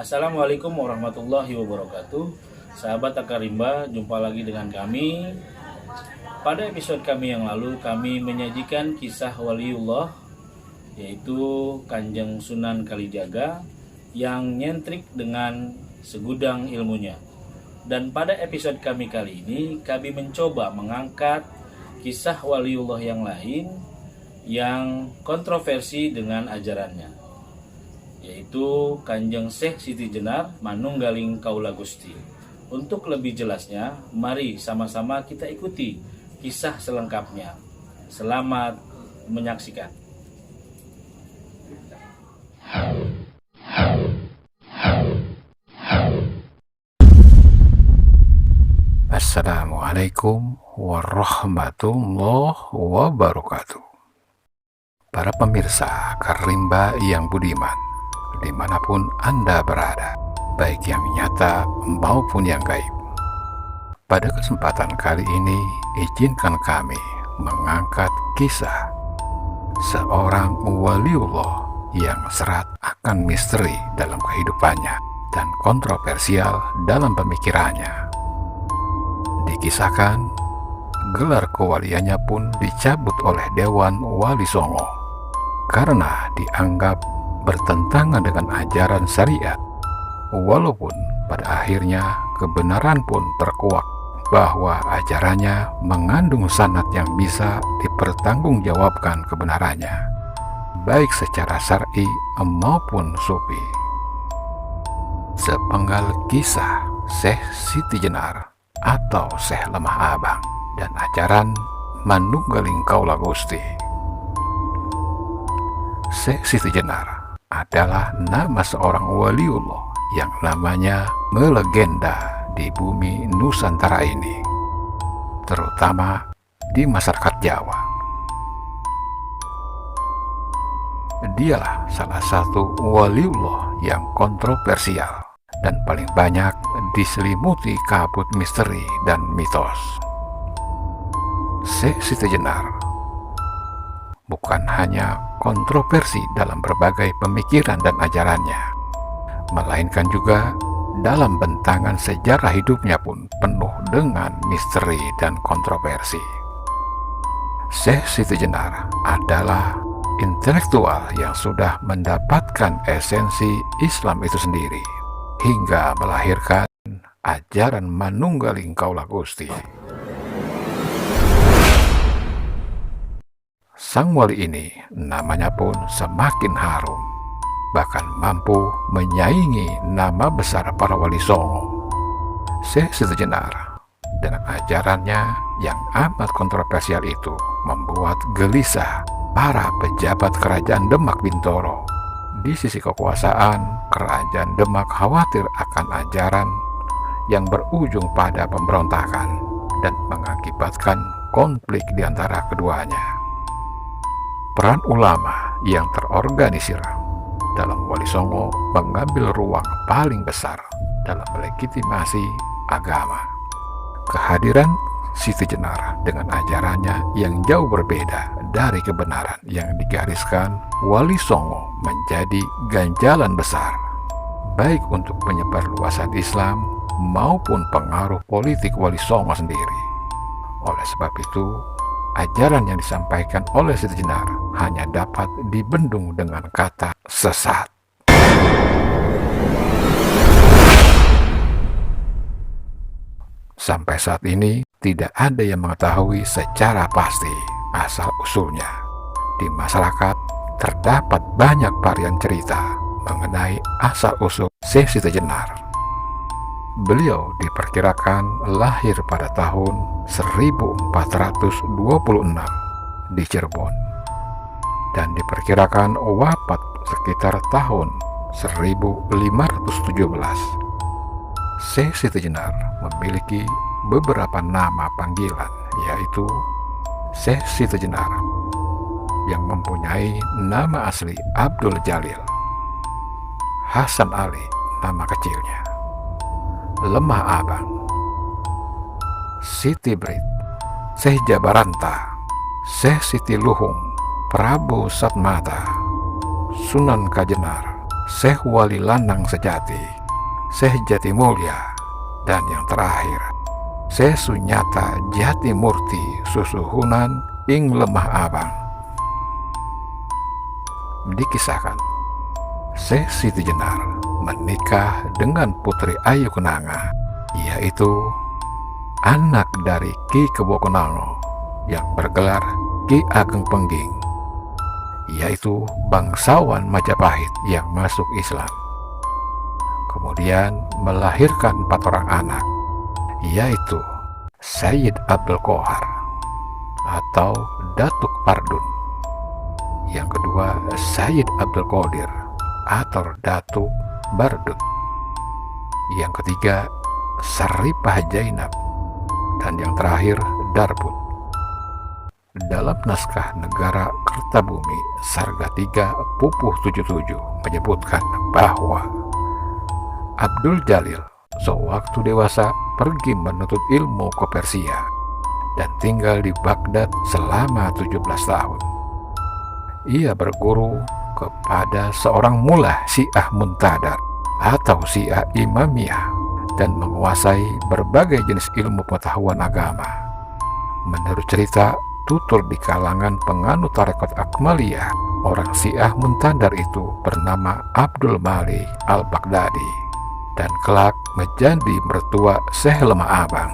Assalamualaikum warahmatullahi wabarakatuh. Sahabat Akarimba, jumpa lagi dengan kami. Pada episode kami yang lalu, kami menyajikan kisah waliullah, yaitu Kanjeng Sunan Kalijaga yang nyentrik dengan segudang ilmunya. Dan pada episode kami kali ini, kami mencoba mengangkat kisah waliullah yang lain yang kontroversi dengan ajarannya, yaitu Kanjeng Syekh Siti Jenar Manunggaling Kaula Gusti. Untuk lebih jelasnya, mari sama-sama kita ikuti kisah selengkapnya. Selamat menyaksikan. Assalamualaikum warahmatullahi wabarakatuh. Para pemirsa Karimba yang budiman, dimanapun Anda berada, baik yang nyata maupun yang gaib. Pada kesempatan kali ini, izinkan kami mengangkat kisah seorang waliullah yang serat akan misteri dalam kehidupannya dan kontroversial dalam pemikirannya. Dikisahkan, gelar kewaliannya pun dicabut oleh Dewan Wali Songo karena dianggap bertentangan dengan ajaran syariat. Walaupun pada akhirnya kebenaran pun terkuak bahwa ajarannya mengandung sanad yang bisa dipertanggungjawabkan kebenarannya, baik secara syar'i maupun sufi. Sepenggal kisah Syekh Siti Jenar atau Syekh Lemah Abang dan ajaran Manunggaling Kaula Gusti. Syekh Siti Jenar adalah nama seorang waliullah yang namanya melegenda di bumi Nusantara ini, terutama di masyarakat Jawa. Dialah salah satu waliullah yang kontroversial dan paling banyak diselimuti kabut misteri dan mitos. Syekh Siti Jenar bukan hanya kontroversi dalam berbagai pemikiran dan ajarannya, melainkan juga dalam bentangan sejarah hidupnya pun penuh dengan misteri dan kontroversi. Syekh Siti Jenar adalah intelektual yang sudah mendapatkan esensi Islam itu sendiri, hingga melahirkan ajaran Manunggaling Kaula Gusti. Sang wali ini namanya pun semakin harum, bahkan mampu menyaingi nama besar para wali Songo. Syekh Siti Jenar dengan ajarannya yang amat kontroversial itu membuat gelisah para pejabat kerajaan Demak Bintoro. Di sisi kekuasaan, kerajaan Demak khawatir akan ajaran yang berujung pada pemberontakan dan mengakibatkan konflik di antara keduanya. Peran ulama yang terorganisir dalam Wali Songo mengambil ruang paling besar dalam legitimasi agama. Kehadiran Siti Jenar dengan ajarannya yang jauh berbeda dari kebenaran yang digariskan Wali Songo menjadi ganjalan besar, baik untuk penyebarluasan Islam maupun pengaruh politik Wali Songo sendiri. Oleh sebab itu, ajaran yang disampaikan oleh Siti Jenar hanya dapat dibendung dengan kata sesat. Sampai saat ini tidak ada yang mengetahui secara pasti asal-usulnya. Di masyarakat terdapat banyak varian cerita mengenai asal-usul Syekh Siti Jenar. Beliau diperkirakan lahir pada tahun 1426 di Cirebon dan diperkirakan wafat sekitar tahun 1517. Syekh Siti Jenar memiliki beberapa nama panggilan, yaitu Syekh Siti Jenar yang mempunyai nama asli Abdul Jalil, Hasan Ali nama kecilnya, Lemah Abang, Siti Brit, Syekh Jabaranta, Syekh Siti Luhung, Prabu Satmata, Sunan Kajenar, Syekh Wali Lanang Sejati, Syekh Jati Mulia, dan yang terakhir Syekh Sunyata Jati Murti Susuhunan ing Lemah Abang. Dikisahkan, Syekh Siti Jenar menikah dengan Putri Ayu Kenanga, yaitu anak dari Ki Kebo Kenango yang bergelar Ki Ageng Pengging, yaitu bangsawan Majapahit yang masuk Islam. Kemudian melahirkan 4 orang anak, yaitu Sayyid Abdul Qohar atau Datuk Pardun, yang kedua Sayyid Abdul Qadir atau Datuk Bardut, yang ketiga Saripah Jainab, dan yang terakhir Darbut. Dalam naskah Negara Kertabumi Sarga 3 Pupuh 77 menyebutkan bahwa Abdul Jalil sewaktu dewasa pergi menuntut ilmu ke Persia dan tinggal di Baghdad selama 17 tahun. Ia berguru kepada seorang mullah Syiah Muntadar atau Syiah Imamiyah dan menguasai berbagai jenis ilmu pengetahuan agama. Menurut cerita, tutur di kalangan penganut tarekat Akmaliyah, orang Syiah Muntadar itu bernama Abdul Malik al-Baghdadi dan kelak menjadi mertua Syekh Lemah Abang.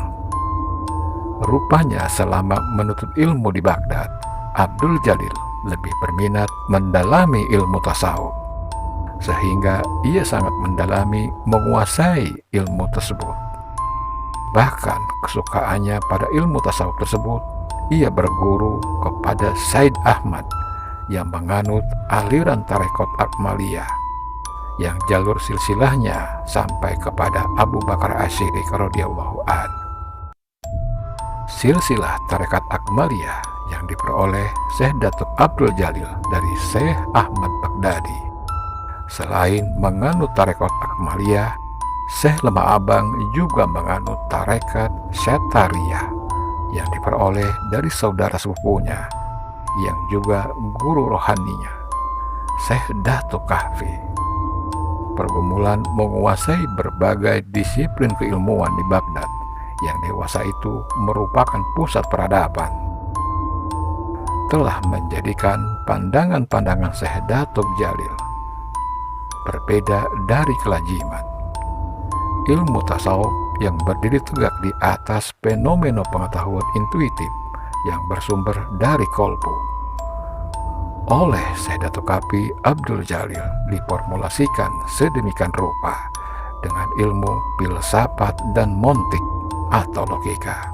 Rupanya selama menuntut ilmu di Baghdad, Abdul Jalil lebih berminat mendalami ilmu tasawuf, sehingga ia sangat mendalami menguasai ilmu tersebut. Bahkan kesukaannya pada ilmu tasawuf tersebut, ia berguru kepada Said Ahmad yang menganut aliran tarekat Akmaliyah, yang jalur silsilahnya sampai kepada Abu Bakar Asy-Syiddiq radhiyallahu an. Silsilah tarekat Akmaliyah yang diperoleh Syekh Datuk Abdul Jalil dari Syekh Ahmad Baghdadi. Selain menganut tarekat Akmaliyah, Syekh Lemah Abang juga menganut tarekat Syatariyah yang diperoleh dari saudara sepupunya yang juga guru rohaninya, Syekh Datuk Kahfi. Pergumulan menguasai berbagai disiplin keilmuan di Baghdad yang dewasa itu merupakan pusat peradaban, telah menjadikan pandangan-pandangan Syekh Datuk Jalil berbeda dari kelajiman. Ilmu tasawuf yang berdiri tegak di atas fenomena pengetahuan intuitif yang bersumber dari kolbu oleh Syekh Datuk Kahfi Abdul Jalil diformulasikan sedemikian rupa dengan ilmu filsafat dan montik atau logika,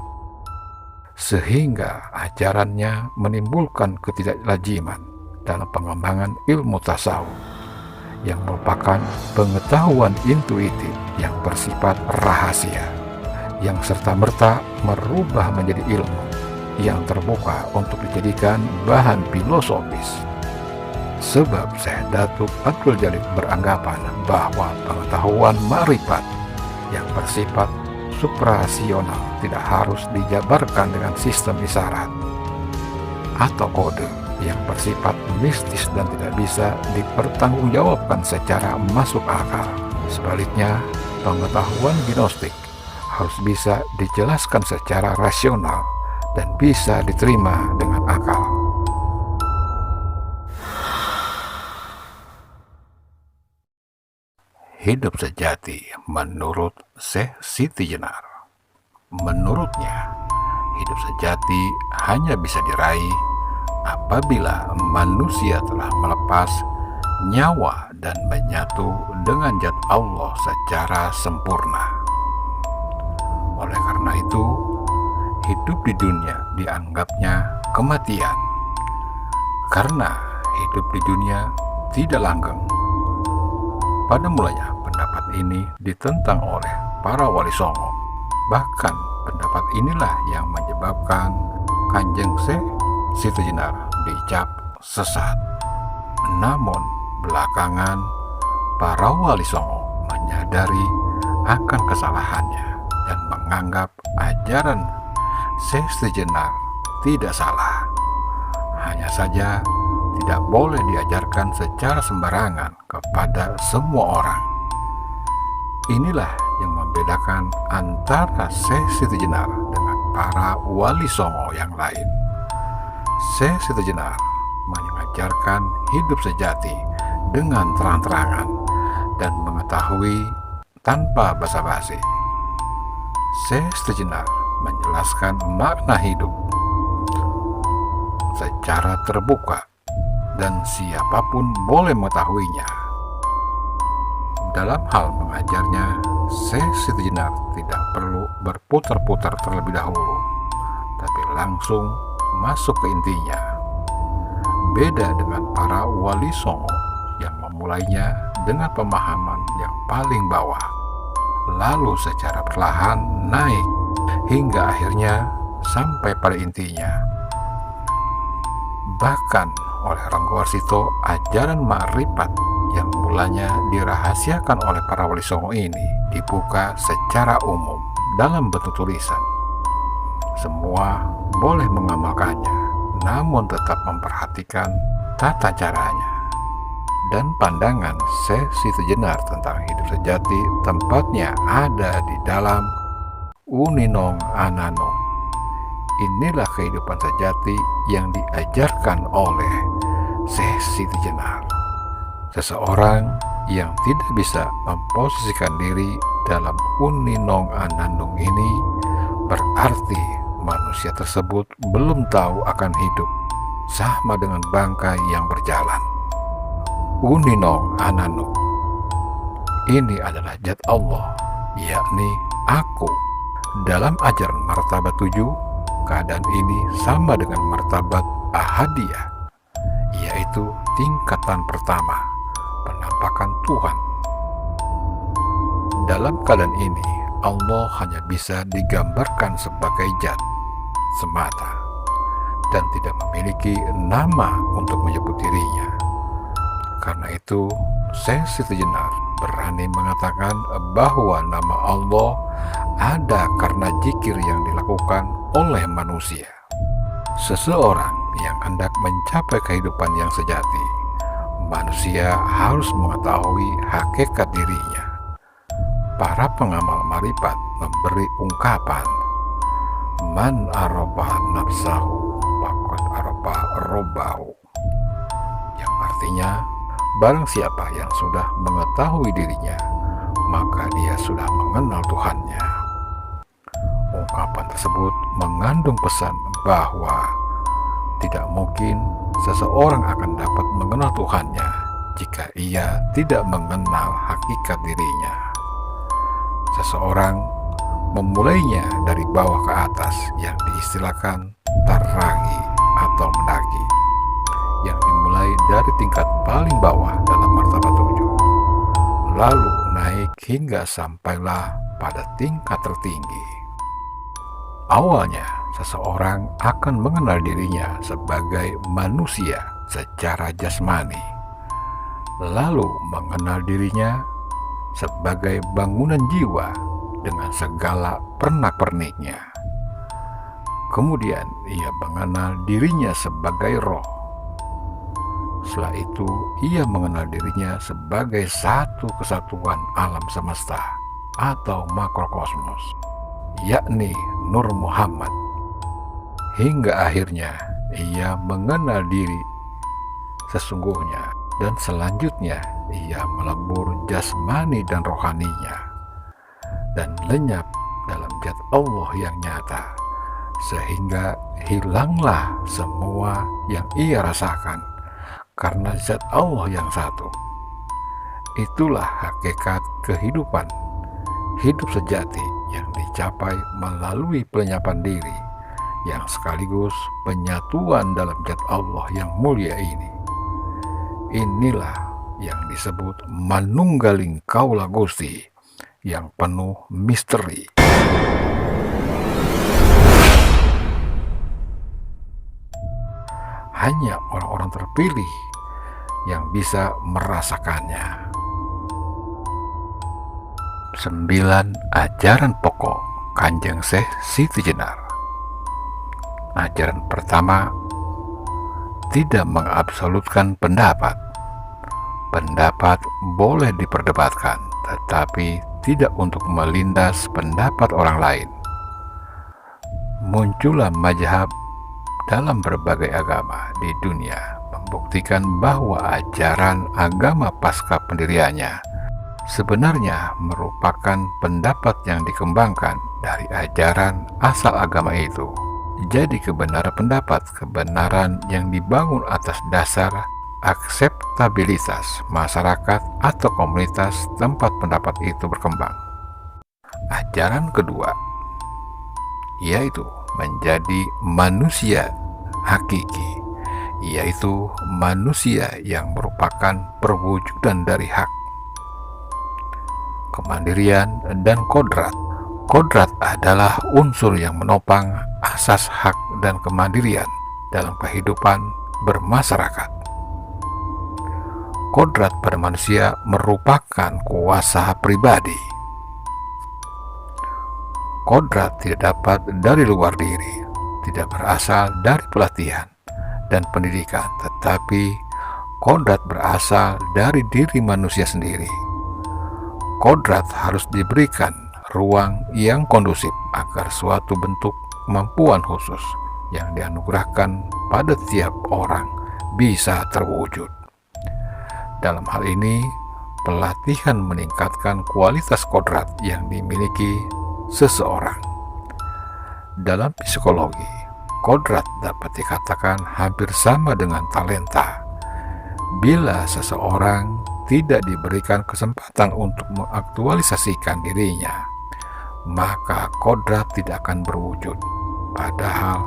sehingga ajarannya menimbulkan ketidaklajiman dalam pengembangan ilmu tasawuf yang merupakan pengetahuan intuitif yang bersifat rahasia, yang serta-merta merubah menjadi ilmu yang terbuka untuk dijadikan bahan filosofis. Sebab Syekh Datuk Abdul Jalil beranggapan bahwa pengetahuan ma'rifat yang bersifat suprarasional tidak harus dijabarkan dengan sistem isyarat atau kode yang bersifat mistis dan tidak bisa dipertanggungjawabkan secara masuk akal. Sebaliknya, pengetahuan gnostik harus bisa dijelaskan secara rasional dan bisa diterima dengan akal. Hidup sejati menurut Syekh Siti Jenar. Menurutnya, hidup sejati hanya bisa diraih apabila manusia telah melepas nyawa dan menyatu dengan zat Allah secara sempurna. Oleh karena itu, hidup di dunia dianggapnya kematian, karena hidup di dunia tidak langgeng. Pada mulanya pendapat ini ditentang oleh para wali songo. Bahkan pendapat inilah yang menyebabkan Kanjeng Syekh Siti Jenar dicap sesat. Namun belakangan para wali songo menyadari akan kesalahannya dan menganggap ajaran Syekh Siti Jenar tidak salah. Hanya saja tidak boleh diajarkan secara sembarangan kepada semua orang. Inilah yang membedakan antara Syekh Siti Jenar dengan para wali songo yang lain. Syekh Siti Jenar mengajarkan hidup sejati dengan terang-terangan dan mengetahui tanpa basa-basi. Syekh Siti Jenar menjelaskan makna hidup secara terbuka dan siapapun boleh mengetahuinya. Dalam hal mengajarnya, Syekh Siti Jenar tidak perlu berputar-putar terlebih dahulu, tapi langsung masuk ke intinya. Beda dengan para wali songo yang memulainya dengan pemahaman yang paling bawah, lalu secara perlahan naik hingga akhirnya sampai pada intinya. Bahkan oleh Ranggawarsito, ajaran ma'rifat yang mulanya dirahasiakan oleh para wali songo ini dibuka secara umum dalam bentuk tulisan. Semua boleh mengamalkannya, namun tetap memperhatikan tata caranya. Dan pandangan Syekh Siti Jenar tentang hidup sejati tempatnya ada di dalam Uninong Ananong. Inilah kehidupan sejati yang diajarkan oleh Syekh Siti Jenar. Seseorang yang tidak bisa memposisikan diri dalam Uninong Ananong ini berarti manusia tersebut belum tahu akan hidup, sama dengan bangkai yang berjalan. Uninong Ananong ini adalah zat Allah, yakni aku. Dalam ajaran martabat 7, keadaan ini sama dengan martabat ahadiyah, yaitu tingkatan pertama, penampakan Tuhan. Dalam keadaan ini, Allah hanya bisa digambarkan sebagai zat semata dan tidak memiliki nama untuk menyebut dirinya. Karena itu, Syekh Siti Jenar berani mengatakan bahwa nama Allah ada karena zikir yang dilakukan oleh manusia. Seseorang yang hendak mencapai kehidupan yang sejati, manusia harus mengetahui hakikat dirinya. Para pengamal marifat memberi ungkapan, man aroba nafsahu faqad aroba robbahu, yang artinya barang siapa yang sudah mengetahui dirinya, maka dia sudah mengenal Tuhannya. Ungkapan tersebut mengandung pesan bahwa tidak mungkin seseorang akan dapat mengenal Tuhannya jika ia tidak mengenal hakikat dirinya. Seseorang memulainya dari bawah ke atas yang diistilahkan taragi atau mendaki, yang dimulai dari tingkat paling bawah dalam martabat 7, lalu naik hingga sampailah pada tingkat tertinggi. Awalnya, seseorang akan mengenal dirinya sebagai manusia secara jasmani, lalu mengenal dirinya sebagai bangunan jiwa dengan segala pernak-perniknya. Kemudian ia mengenal dirinya sebagai roh. Setelah itu, ia mengenal dirinya sebagai satu kesatuan alam semesta atau makrokosmos, yakni Nur Muhammad. Hingga akhirnya ia mengenal diri sesungguhnya, dan selanjutnya ia melebur jasmani dan rohaninya dan lenyap dalam zat Allah yang nyata, sehingga hilanglah semua yang ia rasakan karena zat Allah yang satu. Itulah hakikat kehidupan, hidup sejati yang dicapai melalui pelenyapan diri, yang sekaligus penyatuan dalam zat Allah yang mulia ini. Inilah yang disebut manunggaling kaula Gusti, yang penuh misteri. Hanya orang-orang terpilih yang bisa merasakannya. 9 ajaran pokok Kanjeng Syekh Siti Jenar. Ajaran pertama, tidak mengabsolutkan pendapat. Pendapat boleh diperdebatkan, tetapi tidak untuk melindas pendapat orang lain. Muncullah mazhab dalam berbagai agama di dunia membuktikan bahwa ajaran agama pasca pendiriannya sebenarnya merupakan pendapat yang dikembangkan dari ajaran asal agama itu. Jadi kebenaran pendapat, kebenaran yang dibangun atas dasar akseptabilitas masyarakat atau komunitas tempat pendapat itu berkembang. Ajaran kedua yaitu menjadi manusia hakiki, yaitu manusia yang merupakan perwujudan dari hak, kemandirian, dan kodrat. Kodrat adalah unsur yang menopang asas hak dan kemandirian dalam kehidupan bermasyarakat. Kodrat pada manusia merupakan kuasa pribadi. Kodrat tidak dapat dari luar diri, tidak berasal dari pelatihan dan pendidikan, tetapi kodrat berasal dari diri manusia sendiri. Kodrat harus diberikan ruang yang kondusif agar suatu bentuk kemampuan khusus yang dianugerahkan pada tiap orang bisa terwujud. Dalam hal ini, pelatihan meningkatkan kualitas kodrat yang dimiliki seseorang. Dalam psikologi, kodrat dapat dikatakan hampir sama dengan talenta. Bila seseorang tidak diberikan kesempatan untuk mengaktualisasikan dirinya, maka kodrat tidak akan berwujud. Padahal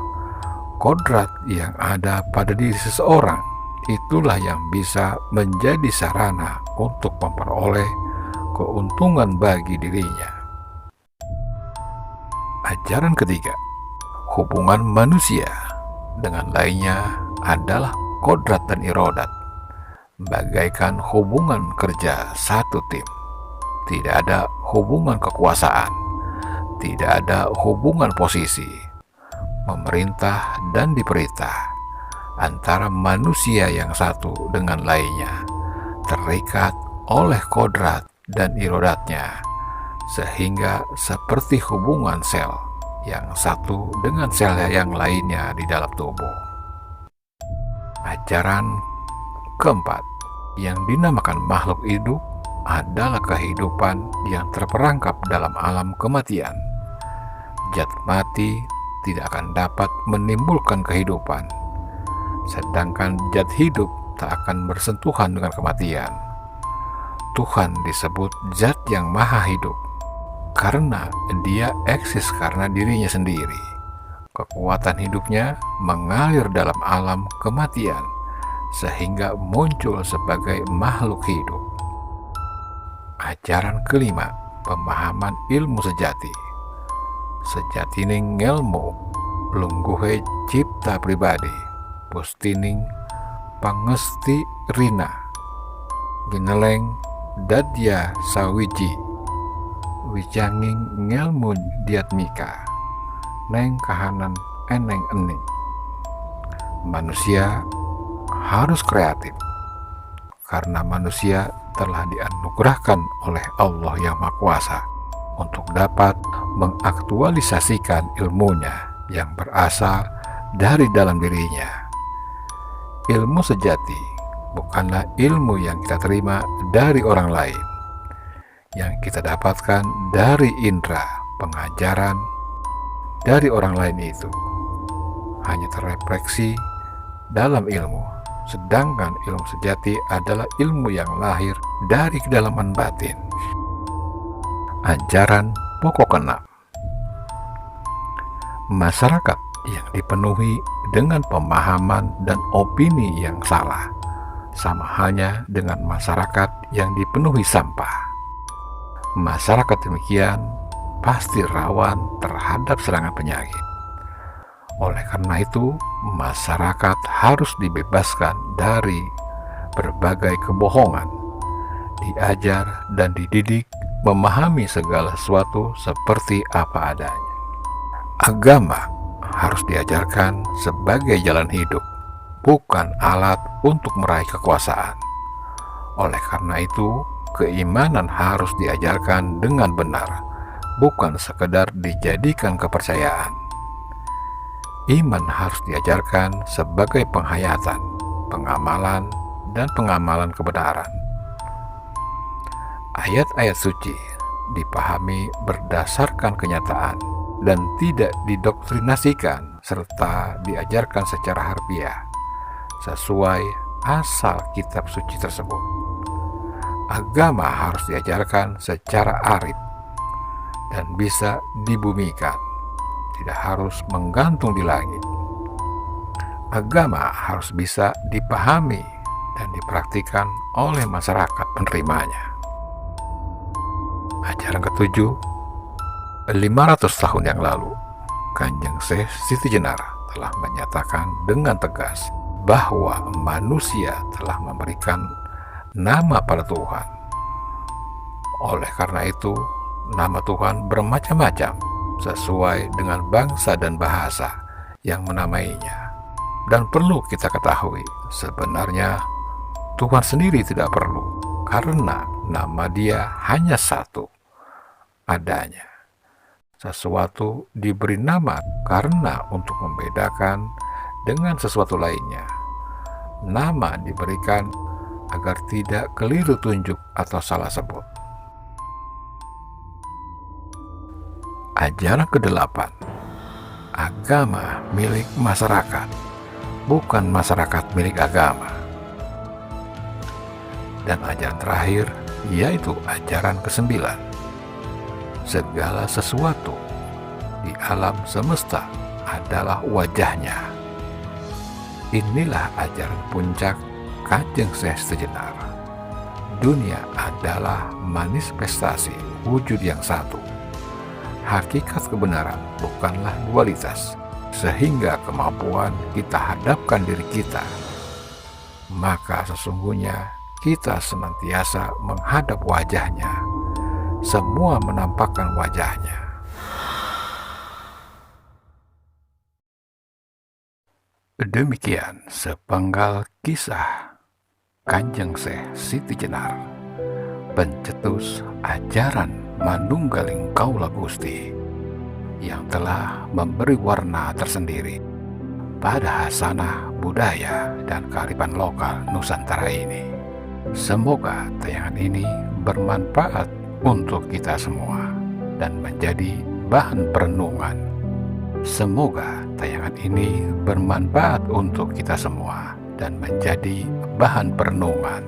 kodrat yang ada pada diri seseorang itulah yang bisa menjadi sarana untuk memperoleh keuntungan bagi dirinya. Ajaran ketiga, hubungan manusia dengan lainnya adalah kodrat dan irodat, bagaikan hubungan kerja satu tim. Tidak ada hubungan kekuasaan, tidak ada hubungan posisi, memerintah dan diperintah antara manusia yang satu dengan lainnya, terikat oleh kodrat dan irodatnya, sehingga seperti hubungan sel yang satu dengan sel yang lainnya di dalam tubuh. Ajaran keempat yang dinamakan makhluk hidup adalah kehidupan yang terperangkap dalam alam kematian. Zat mati tidak akan dapat menimbulkan kehidupan, sedangkan zat hidup tak akan bersentuhan dengan kematian. Tuhan disebut zat yang maha hidup karena dia eksis karena dirinya sendiri. Kekuatan hidupnya mengalir dalam alam kematian sehingga muncul sebagai makhluk hidup. Ajaran kelima, pemahaman ilmu sejati. Sejatining ngelmu lungguhe cipta pribadi, pustining pangesti rina, gineleng dadya sawiji, wijanging ngelmu diatmika, neng kahanan eneng ening. Manusia harus kreatif karena manusia telah dianugerahkan oleh Allah yang Maha Kuasa untuk dapat mengaktualisasikan ilmunya yang berasal dari dalam dirinya. Ilmu sejati bukanlah ilmu yang kita terima dari orang lain, yang kita dapatkan dari indera pengajaran dari orang lain itu hanya terrefleksi dalam ilmu, sedangkan ilmu sejati adalah ilmu yang lahir dari kedalaman batin. Ajaran pokok keenam, masyarakat yang dipenuhi dengan pemahaman dan opini yang salah sama halnya dengan masyarakat yang dipenuhi sampah. Masyarakat demikian pasti rawan terhadap serangan penyakit. Oleh karena itu, masyarakat harus dibebaskan dari berbagai kebohongan, diajar dan dididik memahami segala sesuatu seperti apa adanya. Agama harus diajarkan sebagai jalan hidup, bukan alat untuk meraih kekuasaan. Oleh karena itu, keimanan harus diajarkan dengan benar, bukan sekedar dijadikan kepercayaan. Iman harus diajarkan sebagai penghayatan, pengamalan, dan pengamalan kebenaran. Ayat-ayat suci dipahami berdasarkan kenyataan dan tidak didoktrinasikan serta diajarkan secara harfiah sesuai asal kitab suci tersebut. Agama harus diajarkan secara arif dan bisa dibumikan, tidak harus menggantung di langit. Agama harus bisa dipahami dan dipraktikkan oleh masyarakat penerimanya. Ajaran ketujuh, 500 tahun yang lalu, Kanjeng Syekh Siti Jenar telah menyatakan dengan tegas bahwa manusia telah memberikan nama pada Tuhan. Oleh karena itu, nama Tuhan bermacam-macam sesuai dengan bangsa dan bahasa yang menamainya. Dan perlu kita ketahui, sebenarnya Tuhan sendiri tidak perlu, karena nama Dia hanya satu adanya. Sesuatu diberi nama karena untuk membedakan dengan sesuatu lainnya. Nama diberikan agar tidak keliru tunjuk atau salah sebut. Ajaran ke-8, agama milik masyarakat, bukan masyarakat milik agama. Dan ajaran terakhir, yaitu ajaran ke-9, segala sesuatu di alam semesta adalah wajahnya. Inilah ajaran puncak Kanjeng Syekh Siti Jenar. Dunia adalah manifestasi wujud yang satu. Hakikat kebenaran bukanlah dualitas, sehingga kemampuan kita hadapkan diri kita, maka sesungguhnya kita senantiasa menghadap wajahnya. Semua menampakkan wajahnya. Demikian sepenggal kisah Kanjeng Syekh Siti Jenar, pencetus ajaran manunggaling Kaula Gusti, yang telah memberi warna tersendiri pada hasanah budaya dan kearifan lokal Nusantara ini. Semoga tayangan ini bermanfaat untuk kita semua dan menjadi bahan perenungan. Semoga tayangan ini bermanfaat untuk kita semua dan menjadi bahan perenungan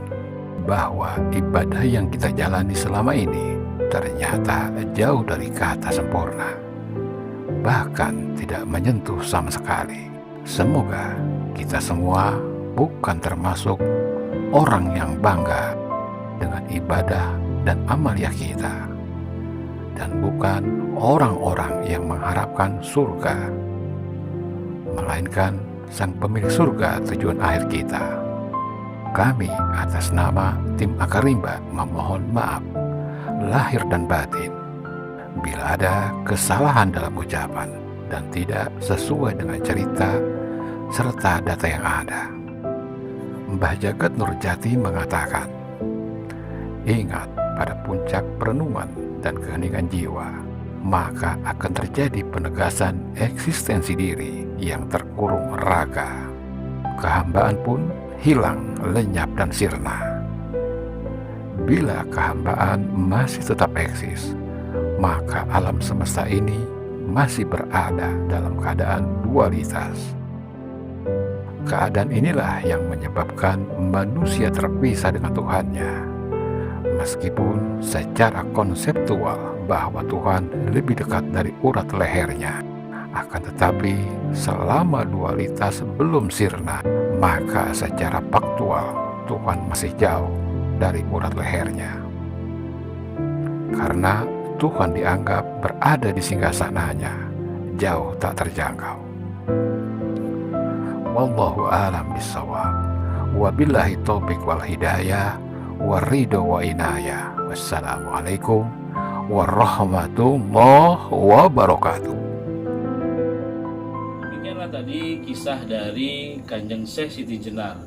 bahwa ibadah yang kita jalani selama ini ternyata jauh dari kata sempurna, bahkan tidak menyentuh sama sekali. Semoga kita semua bukan termasuk orang yang bangga dengan ibadah dan amalia kita, dan bukan orang-orang yang mengharapkan surga, melainkan Sang Pemilik surga tujuan akhir kita. Kami atas nama tim Akarimba memohon maaf lahir dan batin bila ada kesalahan dalam ucapan dan tidak sesuai dengan cerita serta data yang ada. Mbah Jagat Nurjati mengatakan, ingat pada puncak perenungan dan keheningan jiwa, maka akan terjadi penegasan eksistensi diri yang terkurung raga. Kehambaan pun hilang, lenyap, dan sirna. Bila kehambaan masih tetap eksis, maka alam semesta ini masih berada dalam keadaan dualitas. Keadaan inilah yang menyebabkan manusia terpisah dengan Tuhannya. Meskipun secara konseptual bahwa Tuhan lebih dekat dari urat lehernya, akan tetapi selama dualitas belum sirna, maka secara faktual Tuhan masih jauh dari urat lehernya. Karena Tuhan dianggap berada di singgasananya, jauh tak terjangkau. Wallahu a'lam bishawab. Wabillahi taufiq wal hidayah, waridho wa inayah. Wassalamualaikum warahmatullahi wabarakatuh. Demikianlah Itulah tadi kisah dari Kanjeng Syekh Siti Jenar.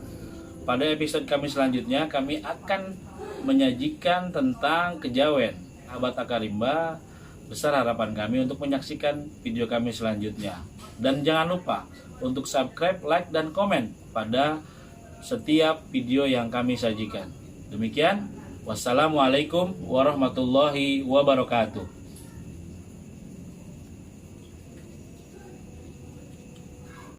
Pada episode kami selanjutnya kami akan menyajikan tentang kejawen sahabat Akarimba. Besar harapan kami untuk menyaksikan video kami selanjutnya. Dan jangan lupa untuk subscribe, like, dan komen pada setiap video yang kami sajikan. Demikian, wassalamualaikum warahmatullahi wabarakatuh.